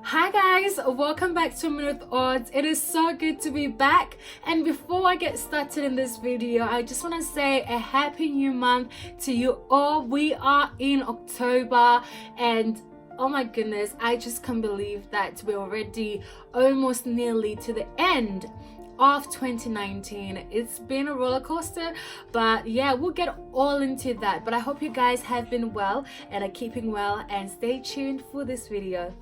Hi guys, welcome back to Minute Odds. It is so good to be back, and before I get started in this video, I just want to say a happy new month to you all. We are in October and oh my goodness, I just can't believe that we're already almost nearly to the end of 2019. It's been a roller coaster, but yeah, we'll get all into that. But I hope you guys have been well and are keeping well, and stay tuned for this video.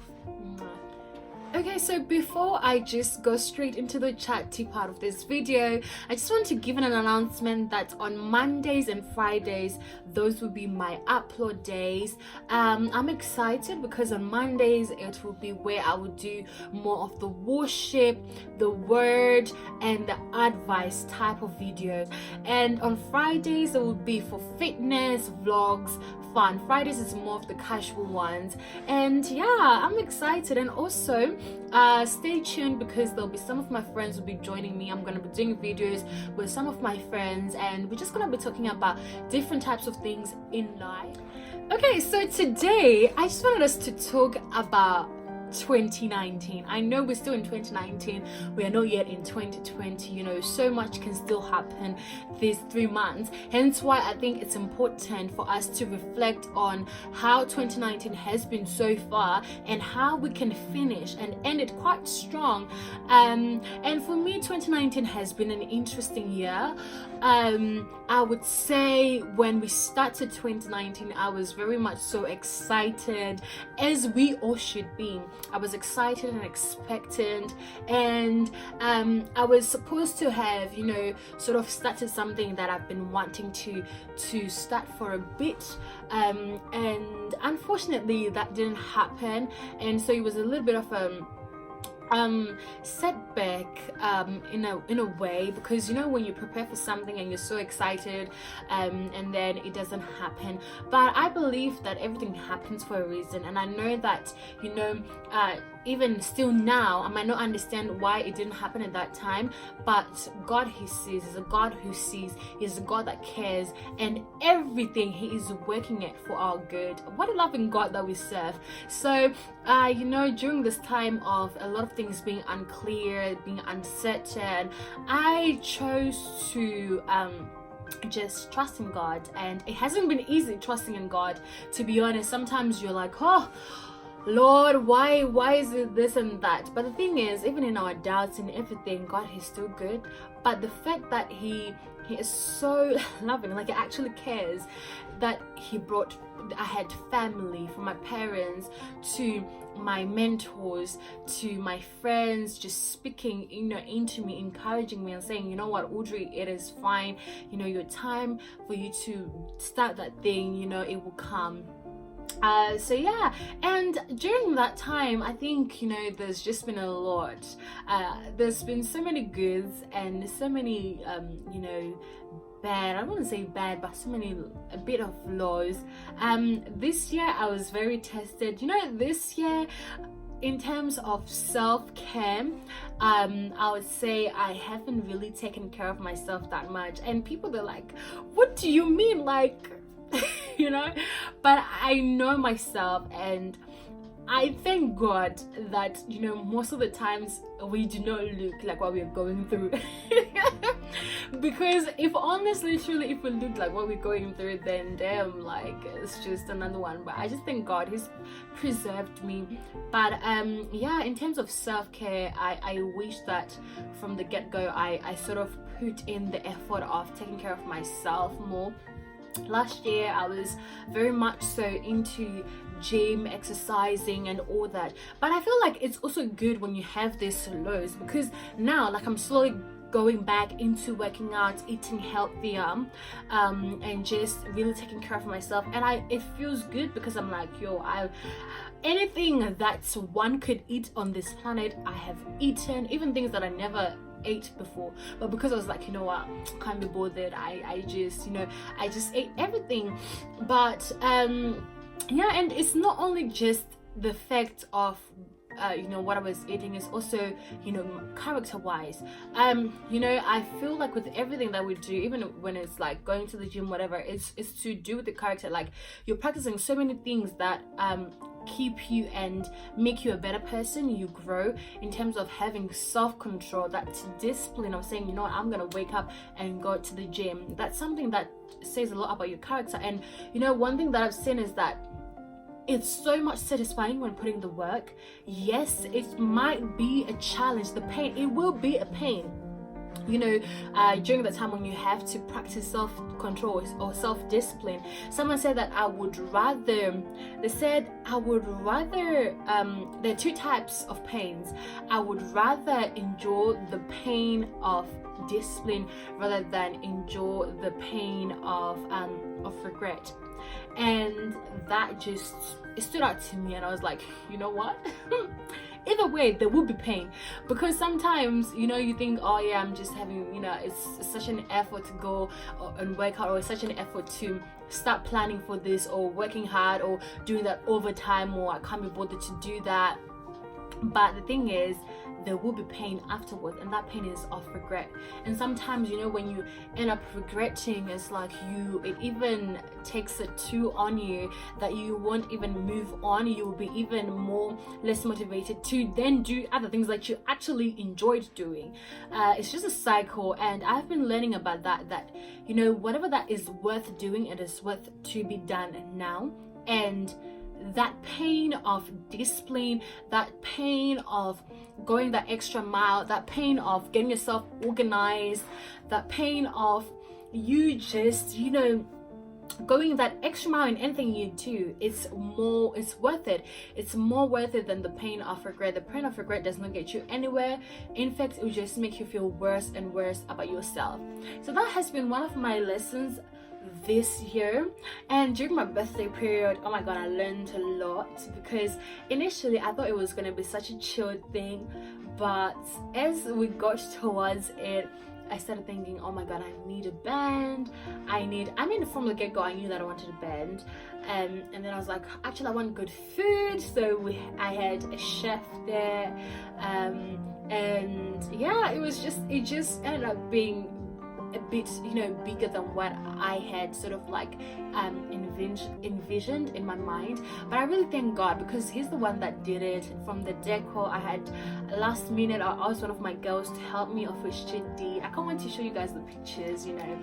Okay, so before I just go straight into the chatty part of this video, I just want to give an announcement that on Mondays and Fridays, those will be my upload days. I'm excited because on Mondays it will be where I will do more of the worship, the word, and the advice type of videos. And on Fridays it will be for fitness, vlogs, fun. Fridays is more of the casual ones, and yeah, I'm excited. And also stay tuned because there'll be some of my friends will be joining me. I'm gonna be doing videos with some of my friends, and we're just gonna be talking about different types of things in life. Okay, so today I just wanted us to talk about 2019. I know we're still in 2019, we are not yet in 2020. You know, so much can still happen these 3 months, hence why I think it's important for us to reflect on how 2019 has been so far and how we can finish and end it quite strong. And for me, 2019 has been an interesting year. I would say when we started 2019, I was very much so excited, as we all should be. I was excited and expectant, and I was supposed to have, you know, sort of started something that I've been wanting to start for a bit, and unfortunately that didn't happen, and so it was a little bit of a setback in a way, because you know, when you prepare for something and you're so excited, and then it doesn't happen. But I believe that everything happens for a reason, and I know that, you know, even still now, I might not understand why it didn't happen at that time, but God, He sees. He's a God who sees. He's a God that cares, and everything He is working it for our good. What a loving God that we serve. So you know, during this time of a lot of things being unclear, being uncertain, I chose to just trust in God. And it hasn't been easy trusting in God, to be honest. Sometimes you're like, oh Lord, why is it this and that? But the thing is, even in our doubts and everything, God, He's still good. But the fact that He is so loving, like He actually cares, that I had family, from my parents to my mentors to my friends, just speaking, you know, into me, encouraging me and saying, you know what, Audrey, it is fine. You know, your time for you to start that thing, you know, it will come. So yeah, and during that time, I think, you know, there's just been a lot. There's been so many goods and so many you know, bad, I wouldn't say bad, but so many, a bit of lows. This year I was very tested. You know, this year, in terms of self-care, I would say I haven't really taken care of myself that much. And people, they're like, what do you mean, like you know? But I know myself, and I thank God that, you know, most of the times we do not look like what we're going through. Because if honestly, truly, if we look like what we're going through, then damn, like, it's just another one. But I just thank God He's preserved me. But yeah, in terms of self-care, I wish that from the get-go I sort of put in the effort of taking care of myself more. Last year I was very much so into gym, exercising and all that, but I feel like it's also good when you have these lows, because now, like, I'm slowly going back into working out, eating healthier, and just really taking care of myself. And it feels good, because I'm like, yo, anything that one could eat on this planet, I have eaten, even things that I never ate before. But because I was like, you know what, can't be bothered, I just, you know, I just ate everything. But yeah, and it's not only just the fact of you know, what I was eating, is also, you know, character wise. You know, I feel like with everything that we do, even when it's like going to the gym, whatever, it's to do with the character. Like, you're practicing so many things that keep you and make you a better person. You grow in terms of having self-control, that discipline of saying, you know what, I'm gonna wake up and go to the gym. That's something that says a lot about your character. And you know, one thing that I've seen is that it's so much satisfying when putting the work. Yes, it might be a challenge, the pain, it will be a pain, you know, during the time when you have to practice self-control or self-discipline. Someone said that there are two types of pains. I would rather endure the pain of discipline rather than endure the pain of regret. And that just, it stood out to me, and I was like, you know what? Either way, there will be pain, because sometimes, you know, you think, oh yeah, I'm just having, you know, it's such an effort to go and work out, or it's such an effort to start planning for this, or working hard, or doing that overtime, or I can't be bothered to do that. But the thing is, there will be pain afterwards, and that pain is of regret. And sometimes, you know, when you end up regretting, it's like it even takes a toll on you that you won't even move on. You will be even less motivated to then do other things that you actually enjoyed doing. It's just a cycle, and I've been learning about that you know, whatever that is worth doing, it is worth to be done now. And that pain of discipline, that pain of going that extra mile, that pain of getting yourself organized, that pain of you just, you know, going that extra mile in anything you do, it's worth it. It's more worth it than the pain of regret. The pain of regret does not get you anywhere. In fact, it will just make you feel worse and worse about yourself. So that has been one of my lessons this year. And during my birthday period, oh my god, I learned a lot, because initially I thought it was going to be such a chill thing, but as we got towards it, I started thinking, oh my god, I need a band. I mean, from the get-go, I knew that I wanted a band, and then I was like, actually, I want good food, so I had a chef there, and yeah, it just ended up being a bit, you know, bigger than what I had sort of like envisioned in my mind. But I really thank God, because he's the one that did it. From the decor, I had last minute, I asked one of my girls to help me, of which she did. I can't wait to show you guys the pictures, you know.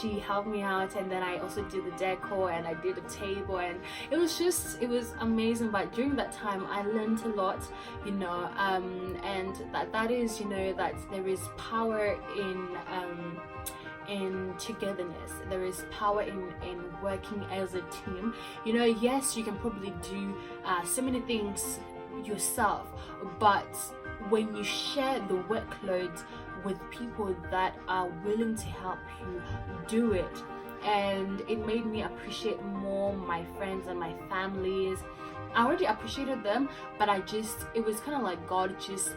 She helped me out, and then I also did the decor, and I did a table, and it was amazing. But during that time, I learned a lot, you know, and that is, you know, that there is power in togetherness. There is power in working as a team. You know, yes, you can probably do so many things yourself, but when you share the workload with people that are willing to help you do it, and it made me appreciate more my friends and my families. I already appreciated them, but it was kind of like God just,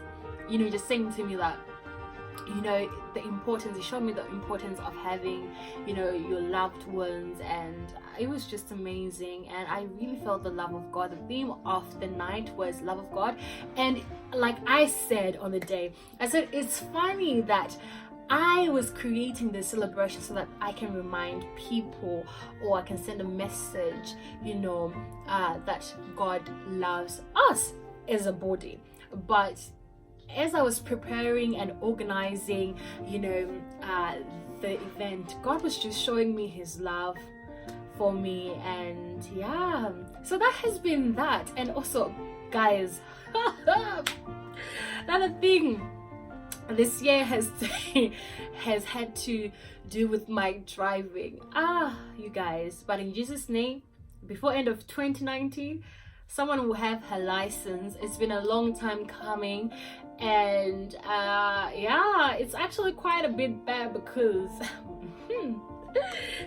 you know, just saying to me that, you know, the importance, he showed me the importance of having, you know, your loved ones, and it was just amazing. And I really felt the love of God. The theme of the night was love of God. And like I said on the day, I said, it's funny that I was creating this celebration so that I can remind people, or I can send a message, you know, that God loves us as a body. But as I was preparing and organizing, you know, the event, God was just showing me his love for me. And yeah, so that has been that. And also, guys, another thing this year has had to do with my driving. You guys, but in Jesus' name, before end of 2019, someone will have her license. It's been a long time coming, and yeah, it's actually quite a bit bad, because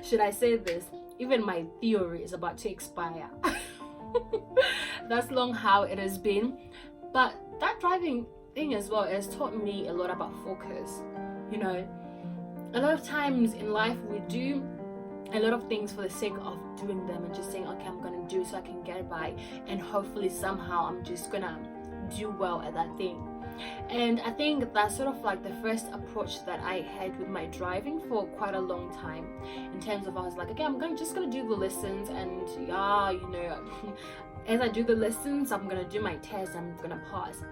should I say this, even my theory is about to expire. That's long how it has been. But that driving thing as well has taught me a lot about focus. You know, a lot of times in life we do a lot of things for the sake of doing them and just saying, okay, I'm gonna do it so I can get by, and hopefully somehow I'm just gonna do well at that thing. And I think that's sort of like the first approach that I had with my driving for quite a long time, in terms of I was like, okay, just gonna do the lessons, and yeah, you know, as I do the lessons, I'm gonna do my test, I'm gonna pass,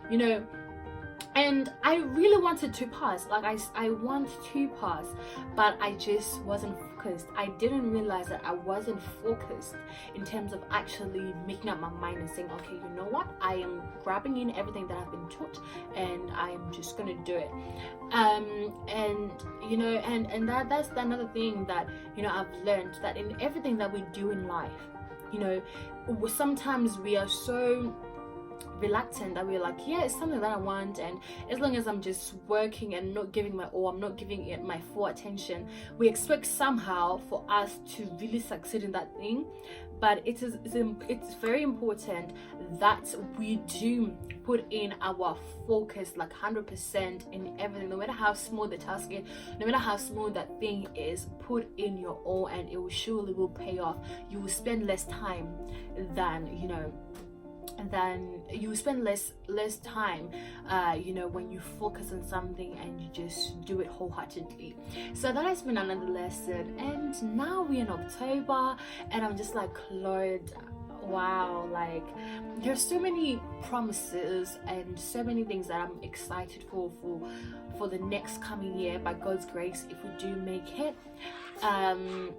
you know. And I really wanted to pass, like I want to pass, but I just wasn't focused. I didn't realize that I wasn't focused in terms of actually making up my mind and saying, okay, you know what, I am grabbing in everything that I've been taught and I am just gonna do it. And you know, and that's another thing that, you know, I've learned, that in everything that we do in life, you know, sometimes we are so reluctant that we're like, yeah, it's something that I want, and as long as I'm just working and not giving my all, I'm not giving it my full attention, we expect somehow for us to really succeed in that thing. But it's very important that we do put in our focus like 100% in everything, no matter how small the task is, no matter how small that thing is. Put in your all and it will surely will pay off. You will spend less time than, you know, and then you spend less time you know, when you focus on something and you just do it wholeheartedly. So that has been another lesson, and now we're in October and I'm just like, Lord, wow, like there's so many promises and so many things that I'm excited for the next coming year, by God's grace, if we do make it. And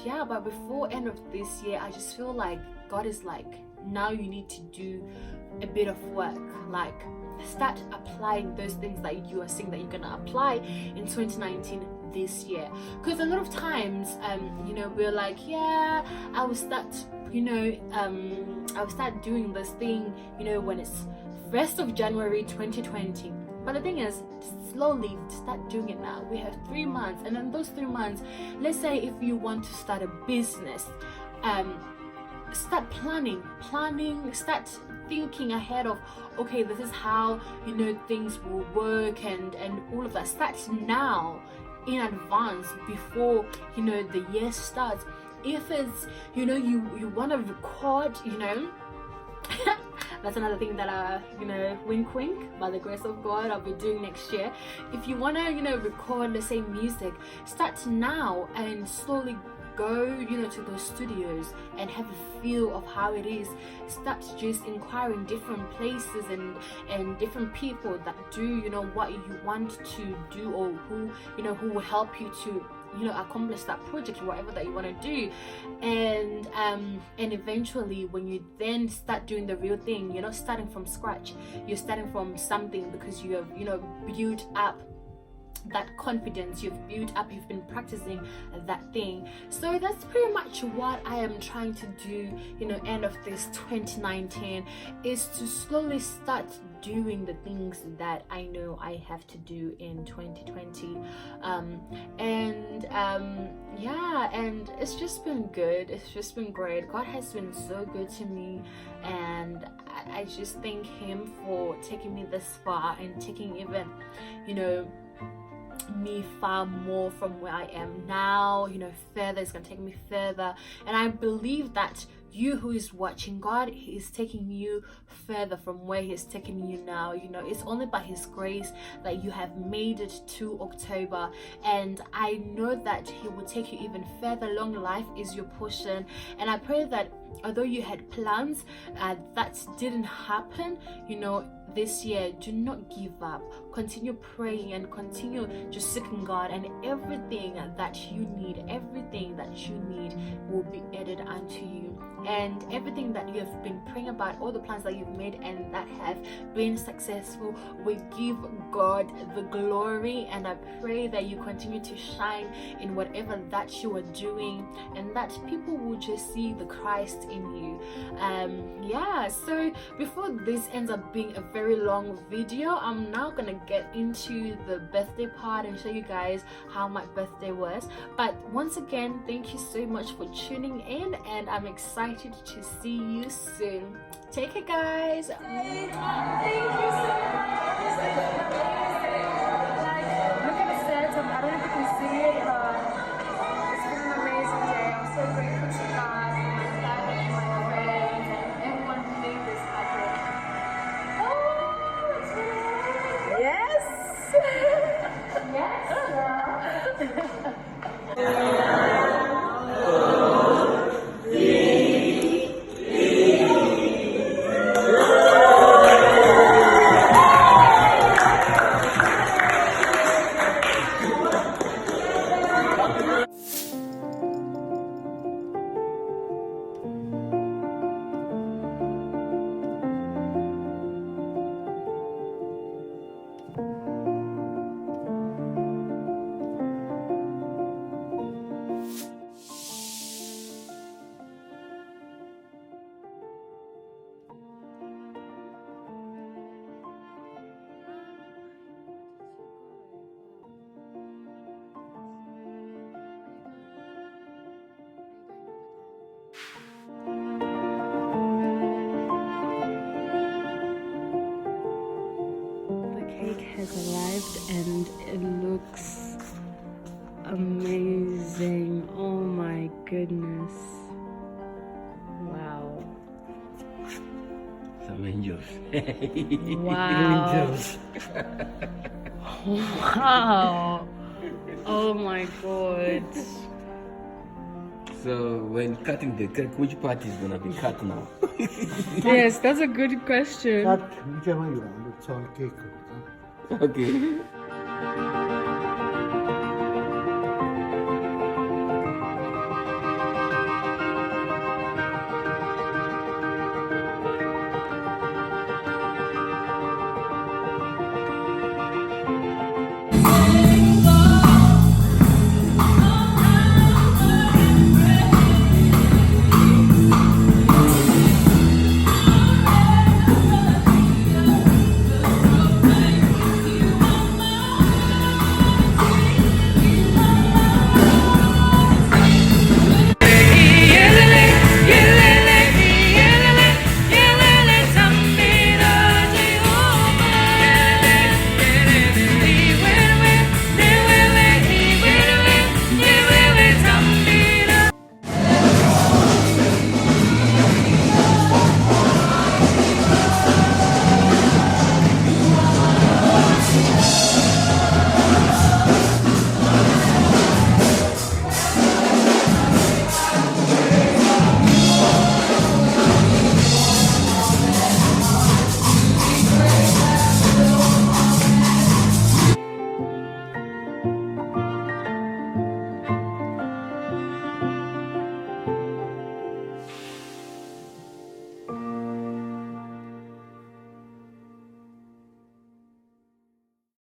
yeah, but before end of this year, I just feel like God is like, now you need to do a bit of work, like start applying those things that you are saying that you're gonna apply in 2019 this year. Because a lot of times you know, we're like, yeah, I will start, you know, I will start doing this thing, you know, when it's 1st of January 2020. But the thing is, slowly start doing it now. We have 3 months, and in those 3 months, let's say if you want to start a business, start planning, start thinking ahead of, okay, this is how, you know, things will work, and all of that. Start now in advance before, you know, the year starts. If it's, you know, you want to record, you know, that's another thing that you know, wink wink, by the grace of God, I'll be doing next year. If you want to, you know, record, let's say, music, start now and slowly go, you know, to those studios and have a feel of how it is. Start just inquiring different places and different people that do, you know, what you want to do, or who, you know, who will help you to, you know, accomplish that project or whatever that you want to do. And eventually, when you then start doing the real thing, you're not starting from scratch, you're starting from something, because you have, you know, built up that confidence, you've built up, you've been practicing that thing. So that's pretty much what I am trying to do, you know, end of this 2019, is to slowly start doing the things that I know I have to do in 2020. Yeah, and it's just been good, it's just been great. God has been so good to me, and I just thank Him for taking me this far and taking even, you know, me far more from where I am now, you know, further. It's gonna take me further, and I believe that you who is watching, God is taking you further from where He is taking you now. You know, it's only by His grace that you have made it to October, and I know that He will take you even further. Long life is your portion, and I pray that although you had plans that didn't happen, you know, this year, do not give up. Continue praying and continue just seeking God, and everything that you need will be added unto you. And everything that you have been praying about, all the plans that you've made and that have been successful, we give God the glory. And I pray that you continue to shine in whatever that you are doing, and that people will just see the Christ in you. Yeah, so before this ends up being a very long video, I'm now gonna get into the birthday part and show you guys how my birthday was. But once again, thank you so much for tuning in, and I'm excited to see you soon. Take care, guys. Thank you so much. Look at the set. I don't know if you can see it, but it's been an amazing day. I'm so grateful to God, for my family, my friends, and everyone who made this happen. Oh! Avengers. Wow. Wow. Oh my god. So when cutting the cake, which part is gonna be cut now? Yes, that's a good question. 딱 이제만 이거 저 케이크. Okay.